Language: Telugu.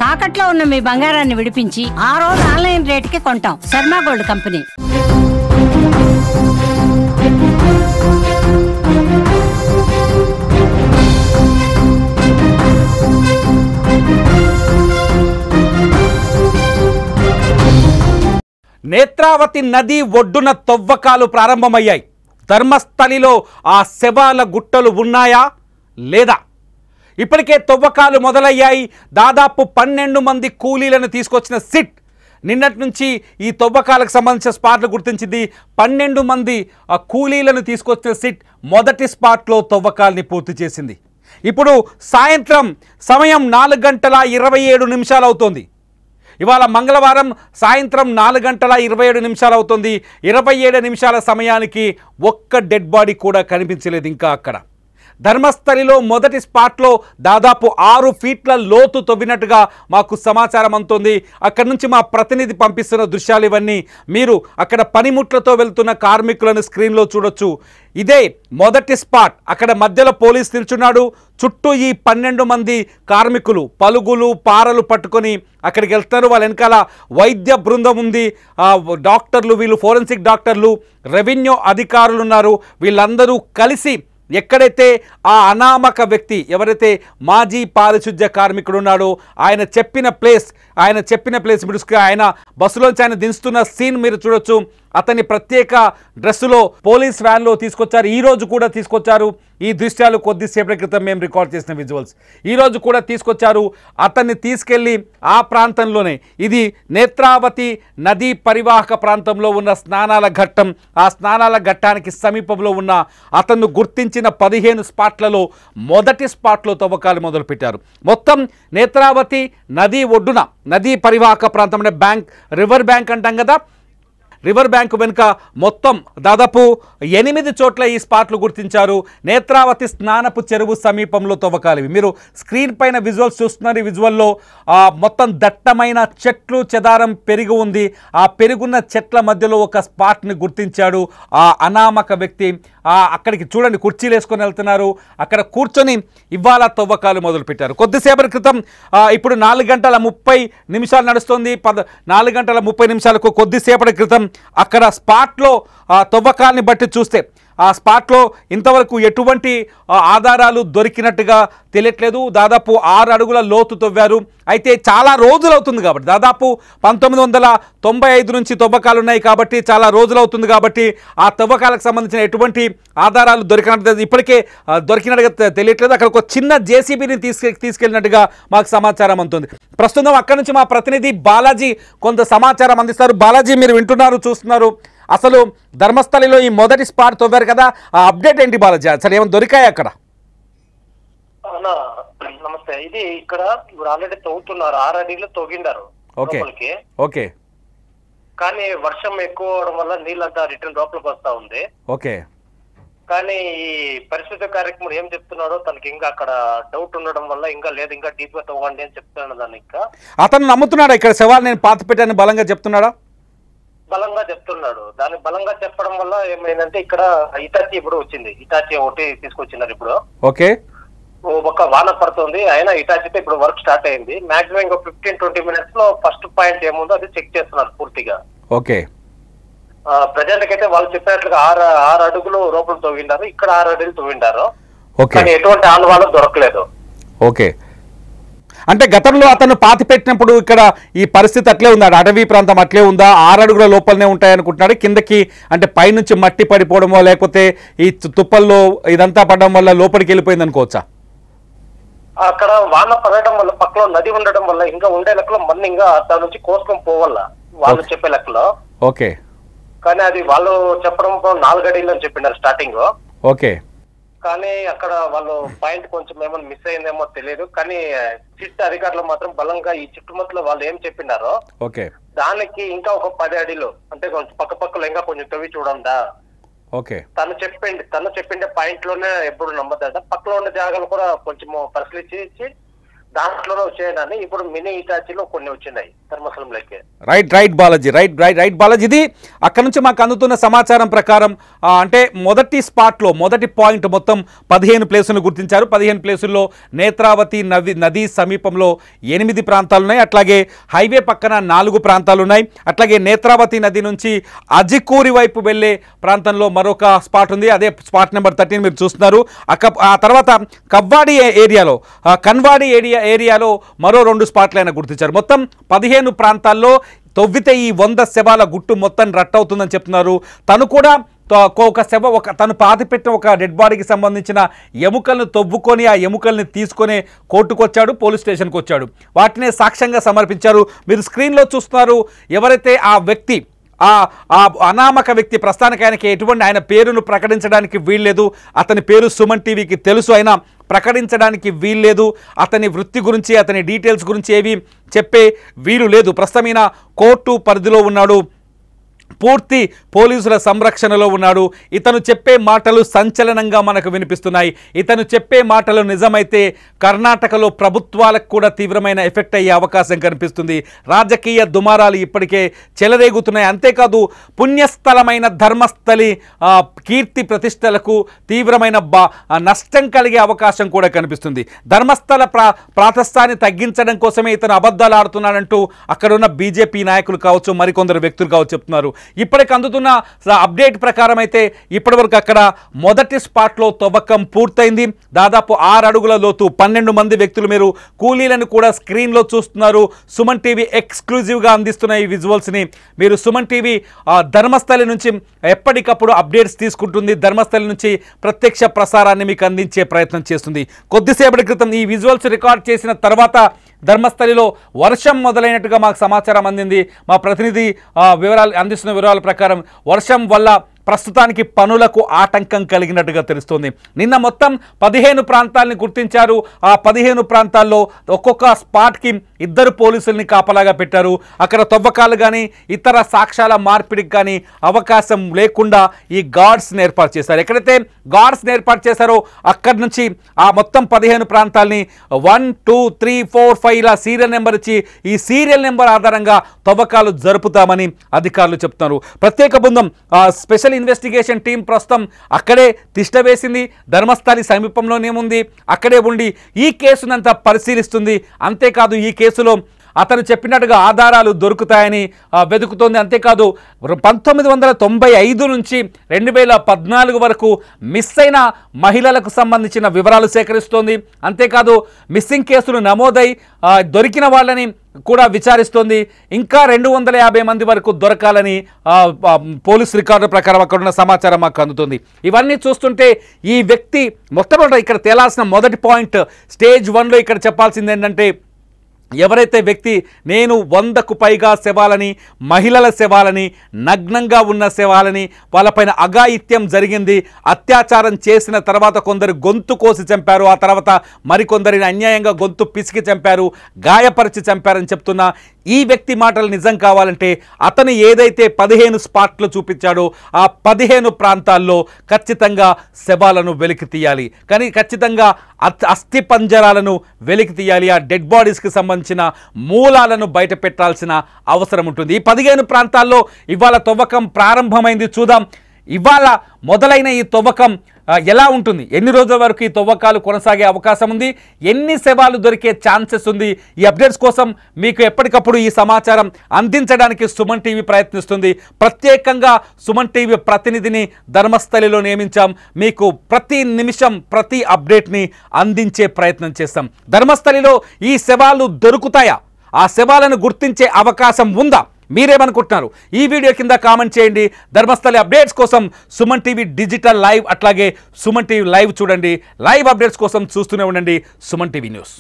తాకట్లో ఉన్న మీ బంగారాన్ని విడిపించి ఆ రోజు ఆన్లైన్ రేటుకి కొంటాం. Sharma gold company. నేత్రావతి నది ఒడ్డున తవ్వకాలు ప్రారంభమయ్యాయి. ధర్మస్థలిలో ఆ శవాల గుట్టలు ఉన్నాయా లేదా? ఇప్పటికే తవ్వకాలు మొదలయ్యాయి. దాదాపు 12 మంది కూలీలను తీసుకొచ్చిన సిట్ నిన్నటి నుంచి ఈ తవ్వకాలకు సంబంధించిన స్పాట్లు గుర్తించింది. 12 మంది కూలీలను తీసుకొచ్చిన సిట్ మొదటి స్పాట్లో తవ్వకాలని పూర్తి చేసింది. ఇప్పుడు సాయంత్రం సమయం 4:27 అవుతోంది. ఇవాళ మంగళవారం సాయంత్రం 4:27 అవుతుంది. 27 నిమిషాల సమయానికి ఒక్క డెడ్ బాడీ కూడా కనిపించలేదు ఇంకా అక్కడ. ధర్మస్థలిలో మొదటి స్పాట్లో దాదాపు 6 ఫీట్ల లోతు తవ్వినట్టుగా మాకు సమాచారం అందుతోంది. అక్కడి నుంచి మా ప్రతినిధి పంపిస్తున్న దృశ్యాలు ఇవన్నీ. మీరు అక్కడ పనిముట్లతో వెళ్తున్న కార్మికులను స్క్రీన్లో చూడొచ్చు. ఇదే మొదటి స్పాట్. అక్కడ మధ్యలో పోలీస్ నిల్చున్నాడు. చుట్టూ ఈ 12 మంది కార్మికులు పలుగులు పారలు పట్టుకొని అక్కడికి వెళ్తారు. వాళ్ళ వెనకాల వైద్య బృందం ఉంది. డాక్టర్లు, వీళ్ళు ఫోరెన్సిక్ డాక్టర్లు, రెవెన్యూ అధికారులు ఉన్నారు. వీళ్ళందరూ కలిసి ఎక్కడైతే ఆ అనామక వ్యక్తి ఎవరైతే మాజీ పారిశుద్ధ్య కార్మికుడు ఉన్నాడో ఆయన చెప్పిన ప్లేస్ మీరు ఆయన బస్సులోంచి ఆయన దించుతున్న సీన్ మీరు చూడొచ్చు. అతన్ని ప్రత్యేక డ్రెస్సులో పోలీస్ వ్యాన్లో తీసుకొచ్చారు. ఈరోజు కూడా తీసుకొచ్చారు. ఈ దృశ్యాలు కొద్దిసేపటి క్రితం మేము రికార్డ్ చేసిన విజువల్స్. ఈరోజు కూడా తీసుకొచ్చారు. అతన్ని తీసుకెళ్ళి ఆ ప్రాంతంలోనే, ఇది నేత్రావతి నదీ పరివాహక ప్రాంతంలో ఉన్న స్నానాల ఘట్టం. ఆ స్నానాల ఘట్టానికి సమీపంలో ఉన్న అతన్ని గుర్తించిన 15 స్పాట్లలో మొదటి స్పాట్లో తవ్వకాలు మొదలుపెట్టారు. మొత్తం నేత్రావతి నదీ ఒడ్డున, నదీ పరివాహక ప్రాంతం అంటే రివర్ బ్యాంక్ అంటాం కదా, రివర్ బ్యాంక్ వెనుక మొత్తం దాదాపు 8 చోట్ల ఈ స్పాట్లు గుర్తించారు. నేత్రావతి స్నానపు చెరువు సమీపంలో తవ్వకాలు. మీరు స్క్రీన్ పైన విజువల్స్ చూస్తున్నారు. ఈ విజువల్లో మొత్తం దట్టమైన చెట్లు చెదారం పెరిగి ఉంది. ఆ పెరుగున్న చెట్ల మధ్యలో ఒక స్పాట్ని గుర్తించాడు ఆ అనామక వ్యక్తి. అక్కడికి చూడండి, కుర్చీలు వేసుకొని వెళ్తున్నారు. అక్కడ కూర్చొని ఇవాళ తవ్వకాలు మొదలుపెట్టారు. కొద్దిసేపటి క్రితం ఇప్పుడు 4:30 నడుస్తుంది. 4:30 కొద్దిసేపటి క్రితం అక్కడ స్పాట్లో తవ్వకాలని బట్టి చూస్తే ఆ స్పాట్లో ఇంతవరకు ఎటువంటి ఆధారాలు దొరికినట్టుగా తెలియట్లేదు. దాదాపు 6 అడుగుల లోతు తవ్వారు. అయితే చాలా రోజులు అవుతుంది కాబట్టి, దాదాపు 1995 నుంచి తవ్వకాలు ఉన్నాయి కాబట్టి చాలా రోజులు అవుతుంది కాబట్టి ఆ తవ్వకాలకు సంబంధించిన ఎటువంటి ఆధారాలు దొరికినట్టు ఇప్పటికే దొరికినట్టుగా తెలియట్లేదు. అక్కడ ఒక చిన్న జేసీబీని తీసుకెళ్ళినట్టుగా మాకు సమాచారం అందుతుంది. ప్రస్తుతం అక్కడి నుంచి మా ప్రతినిధి బాలాజీ కొంత సమాచారం అందిస్తారు. బాలాజీ, మీరు వింటున్నారు, చూస్తున్నారు. అసలు ధర్మస్థలిలో ఈ మొదటి స్పాట్ తవ్వారు కదా, ఆ అప్డేట్ ఏంటి బాలాజీ? అసలు ఏమైనా దొరికాయి అక్కడ? నమస్తే. ఇది ఇక్కడ ఇప్పుడు ఆల్రెడీ తవ్వుతున్నారు, 6 అడుగులు తవ్విండారు. ఓకే. కానీ వర్షం ఎక్కువ అవడం వల్ల నీళ్ళంతా రిటర్న్ లోపలికి వస్తా ఉంది. ఓకే. కానీ ఈ పరిశుద్ధ కార్యక్రమం ఏం చెప్తున్నాడో తనకి ఇంకా అక్కడ డౌట్ ఉండడం వల్ల ఇంకా లేదు, ఇంకా డీప్ గా తవ్వండి అని చెప్తున్నాడు. దాన్ని ఇంకా అతను నమ్ముతున్నాడా ఇక్కడ శవాలు నేను పాత పెట్టాను బలంగా చెప్తున్నాడా? బలంగా చెప్తున్నాడు. దాన్ని బలంగా చెప్పడం వల్ల ఏమైందంటే ఇక్కడ ఇటాచి ఇప్పుడు వచ్చింది. ఇటాచి ఒకటి తీసుకొచ్చినారు ఇప్పుడు. ఓకే. ఒక వాన పడుతుంది, అయినా ఇటాచితో ఇప్పుడు వర్క్ స్టార్ట్ అయింది. మాక్సిమం ఇంకో 15-20 మినిట్స్ లో ఫస్ట్ పాయింట్ ఏముందో అది చెక్ చేస్తున్నారు పూర్తిగా. ఓకే. ప్రజెంట్ అయితే వాళ్ళు చెప్పినట్లుగా 6 అడుగులు రూపలు తవ్విండారు, ఇక్కడ 6 అడుగులు తవ్విండారు. కానీ ఎటువంటి ఆనవాళ్ళు దొరకలేదు. ఓకే. అంటే గతంలో అతను పాతి పెట్టినప్పుడు ఇక్కడ ఈ పరిస్థితి అట్లే ఉందా? అడవి ప్రాంతం అట్లే ఉందా? 6 అడుగుల లోపలనే ఉంటాయనుకుంటున్నాడు. కిందకి అంటే పైనుంచి మట్టి పడిపోవడమో లేకపోతే ఈ తుప్పల్లో ఇదంతా పడడం వల్ల లోపలికి వెళ్ళిపోయింది అనుకోవచ్చా? అక్కడ వాన పడటం వల్ల పక్కలో నది ఉండడం వల్ల ఇంకా ఉండే లెక్కలో మన ఇంకా దాని నుంచి కోసుకొని పోవాల వాళ్ళు చెప్పే లెక్కలో. ఓకే. కానీ అది వాళ్ళు చెప్పడం 4 అడుగులు అని చెప్పినారు స్టార్టింగ్. ఓకే. కానీ అక్కడ వాళ్ళు పాయింట్ కొంచెం ఏమైనా మిస్ అయిందేమో తెలియదు. కానీ సిట్ అధికారులు మాత్రం బలంగా ఈ చుట్టుముట్టలో వాళ్ళు ఏం చెప్పినారో దానికి ఇంకా ఒక 10 అడుగులు అంటే కొంచెం పక్కలో ఇంకా కొంచెం తవ్వి చూడండా. ఓకే. తను చెప్పిండే పాయింట్ లోనే ఎప్పుడు నమ్మద్దట. పక్కలో ఉన్న జాగాలు కూడా కొంచెం పరిశీలించి దాంట్లోనే వచ్చాయని ఇప్పుడు మినీ ఇటాచీలో కొన్ని వచ్చినాయి ధర్మస్థలంలోకి. Right Balaji, right Balaji. ఇది అక్కడ నుంచి మాకు అందుతున్న సమాచారం ప్రకారం అంటే మొదటి స్పాట్లో మొదటి పాయింట్ మొత్తం 15 ప్లేసులను గుర్తించారు. 15 ప్లేసుల్లో నేత్రావతి నది సమీపంలో 8 ప్రాంతాలు ఉన్నాయి. అట్లాగే హైవే పక్కన 4 ప్రాంతాలు ఉన్నాయి. అట్లాగే నేత్రావతి నది నుంచి అజికూరి వైపు వెళ్ళే ప్రాంతంలో మరొక స్పాట్ ఉంది. అదే స్పాట్ నెంబర్ 13 మీరు చూస్తున్నారు. ఆ తర్వాత కవ్వాడి ఏరియాలో కన్వాడి ఏరియాలో మరో 2 స్పాట్లు ఆయన గుర్తించారు. మొత్తం 15 ప్రాంతాల్లో తవ్వితే ఈ 100 శవాల గుట్టు మొత్తం రట్టవుతుందని చెప్తున్నారు. తను కూడా తను పాతిపెట్టిన ఒక డెడ్ బాడీకి సంబంధించిన ఎముకలను తవ్వుకొని ఆ ఎముకల్ని తీసుకొని కోర్టుకు వచ్చాడు, పోలీస్ స్టేషన్కి వచ్చాడు. వాటినే సాక్ష్యంగా సమర్పించారు. మీరు స్క్రీన్లో చూస్తున్నారు. ఎవరైతే ఆ వ్యక్తి ఆ అనామక వ్యక్తి, ప్రస్తుతానికి ఆయనకి ఎటువంటి ఆయన పేరును ప్రకటించడానికి వీల్లేదు. అతని పేరు సుమన్ టీవీకి తెలుసు, అయినా ప్రకటించడానికి వీల్లేదు. అతని వృత్తి గురించి అతని డీటెయిల్స్ గురించి ఏవి చెప్పే వీలు లేదు. ప్రస్తుతమైన కోర్టు పరిధిలో ఉన్నాడు, పూర్తి పోలీసుల సంరక్షణలో ఉన్నాడు. ఇతను చెప్పే మాటలు సంచలనంగా మనకు వినిపిస్తున్నాయి. ఇతను చెప్పే మాటలు నిజమైతే కర్ణాటకలో ప్రభుత్వాలకు కూడా తీవ్రమైన ఎఫెక్ట్ అయ్యే అవకాశం కనిపిస్తుంది. రాజకీయ దుమారాలు ఇప్పటికే చెలరేగుతున్నాయి. అంతేకాదు పుణ్యస్థలమైన ధర్మస్థలి కీర్తి ప్రతిష్టలకు తీవ్రమైన నష్టం కలిగే అవకాశం కూడా కనిపిస్తుంది. ధర్మస్థల ప్రాతస్థాన్ని తగ్గించడం కోసమే ఇతను అబద్ధాలు ఆడుతున్నాడంటూ అక్కడున్న బీజేపీ నాయకులు కావచ్చు, మరికొందరు వ్యక్తులు కావచ్చు చెప్తున్నారు. ఇప్పటికి అందుతున్న అప్డేట్ ప్రకారం అయితే ఇప్పటివరకు అక్కడ మొదటి స్పాట్లో తవ్వకం పూర్తయింది. దాదాపు 6 అడుగుల లోతు 12 మంది వ్యక్తులు, మీరు కూలీలను కూడా స్క్రీన్లో చూస్తున్నారు. సుమన్ టీవీ ఎక్స్క్లూజివ్గా అందిస్తున్న ఈ విజువల్స్ని మీరు సుమన్ టీవీ ధర్మస్థలి నుంచి ఎప్పటికప్పుడు అప్డేట్స్ తీసుకుంటుంది. ధర్మస్థలి నుంచి ప్రత్యక్ష ప్రసారాన్ని మీకు అందించే ప్రయత్నం చేస్తుంది. కొద్దిసేపటి క్రితం ఈ విజువల్స్ రికార్డ్ చేసిన తర్వాత ధర్మస్థలిలో వర్షం మొదలైనట్టుగా మాకు సమాచారం అందింది. మా ప్రతినిధి అందిస్తున్న వివరాల ప్రకారం వర్షం వల్ల ప్రస్తుతానికి పనులకు ఆటంకం కలిగినట్టుగా తెలుస్తోంది. నిన్న మొత్తం 15 ప్రాంతాలని గుర్తించారు. ఆ 15 ప్రాంతాల్లో ఒక్కొక్క స్పాట్కి 2 పోలీసుల్ని కాపలాగా పెట్టారు. అక్కడ తవ్వకాలు కానీ ఇతర సాక్ష్యాల మార్పిడికి కానీ అవకాశం లేకుండా ఈ గార్డ్స్ని ఏర్పాటు చేశారు. ఎక్కడైతే గార్డ్స్ని ఏర్పాటు చేశారో అక్కడి నుంచి ఆ మొత్తం 15 ప్రాంతాలని 1, 2, 3, 4, 5 ఇలా సీరియల్ నెంబర్ ఇచ్చి ఈ సీరియల్ నెంబర్ ఆధారంగా తవ్వకాలు జరుపుతామని అధికారులు చెప్తున్నారు. ప్రత్యేక బృందం స్పెషల్ ఇన్వెస్టిగేషన్ టీం ప్రస్తుతం అక్కడే తిష్ట వేసింది. ధర్మస్థలి సమీపంలోనే ఉంది, అక్కడే ఉండి ఈ కేసునంతా పరిశీలిస్తుంది. అంతేకాదు ఈ కేసులో అతను చెప్పినట్టుగా ఆధారాలు దొరుకుతాయని వెతుకుతోంది. అంతేకాదు 1995 నుంచి 2014 వరకు మిస్ అయిన మహిళలకు సంబంధించిన వివరాలు సేకరిస్తోంది. అంతేకాదు మిస్సింగ్ కేసులు నమోదై దొరికిన వాళ్ళని కూడా విచారిస్తోంది. ఇంకా 250 మంది వరకు దొరకాలని పోలీస్ రికార్డు ప్రకారం అక్కడున్న సమాచారం మాకు అందుతుంది. ఇవన్నీ చూస్తుంటే ఈ వ్యక్తి మొట్టమొదట ఇక్కడ తేలాల్సిన మొదటి పాయింట్ స్టేజ్ 1లో ఇక్కడ చెప్పాల్సింది ఏంటంటే, ఎవరైతే వ్యక్తి నేను 100కు పైగా శవాలని, మహిళల శవాలని, నగ్నంగా ఉన్న శవాలని, వాళ్ళపైన అఘాయిత్యం జరిగింది, అత్యాచారం చేసిన తర్వాత కొందరు గొంతు కోసి చంపారు, ఆ తర్వాత మరికొందరిని అన్యాయంగా గొంతు పిసికి చంపారు, గాయపరిచి చంపారని చెప్తున్న ఈ వ్యక్తి మాటలు నిజం కావాలంటే అతను ఏదైతే 15 స్పాట్లు చూపించాడో ఆ 15 ప్రాంతాల్లో ఖచ్చితంగా శవాలను వెలికి తీయాలి. కానీ ఖచ్చితంగా అస్థి పంజరాలను వెలికి తీయాలి. ఆ డెడ్ బాడీస్కి సంబంధించిన మూలాలను బయట పెట్టాల్సిన అవసరం ఉంటుంది. ఈ 15 ప్రాంతాల్లో ఇవాళ తవ్వకం ప్రారంభమైంది. చూద్దాం ఇవాళ మొదలైన ఈ తవ్వకం ఎలా ఉంటుంది, ఎన్ని రోజుల వరకు ఈ తవ్వకాలు కొనసాగే అవకాశం ఉంది, ఎన్ని శవాలు దొరికే ఛాన్సెస్ ఉంది. ఈ అప్డేట్స్ కోసం మీకు ఎప్పటికప్పుడు ఈ సమాచారం అందించడానికి సుమన్ టీవీ ప్రయత్నిస్తుంది. ప్రత్యేకంగా సుమన్ టీవీ ప్రతినిధిని ధర్మస్థలిలో నియమించాం. మీకు ప్రతి నిమిషం ప్రతి అప్డేట్ని అందించే ప్రయత్నం చేస్తాం. ధర్మస్థలిలో ఈ శవాలు దొరుకుతాయా, ఆ శవాలను గుర్తించే అవకాశం ఉందా, మీరేమనుకుంటున్నారు? ఈ వీడియో కింద కామెంట్ చేయండి. ధర్మస్థలి అప్డేట్స్ కోసం సుమన్ టీవీ డిజిటల్ లైవ్ అట్లాగే సుమన్ టీవీ లైవ్ చూడండి. లైవ్ అప్డేట్స్ కోసం చూస్తూనే ఉండండి సుమన్ టీవీ న్యూస్.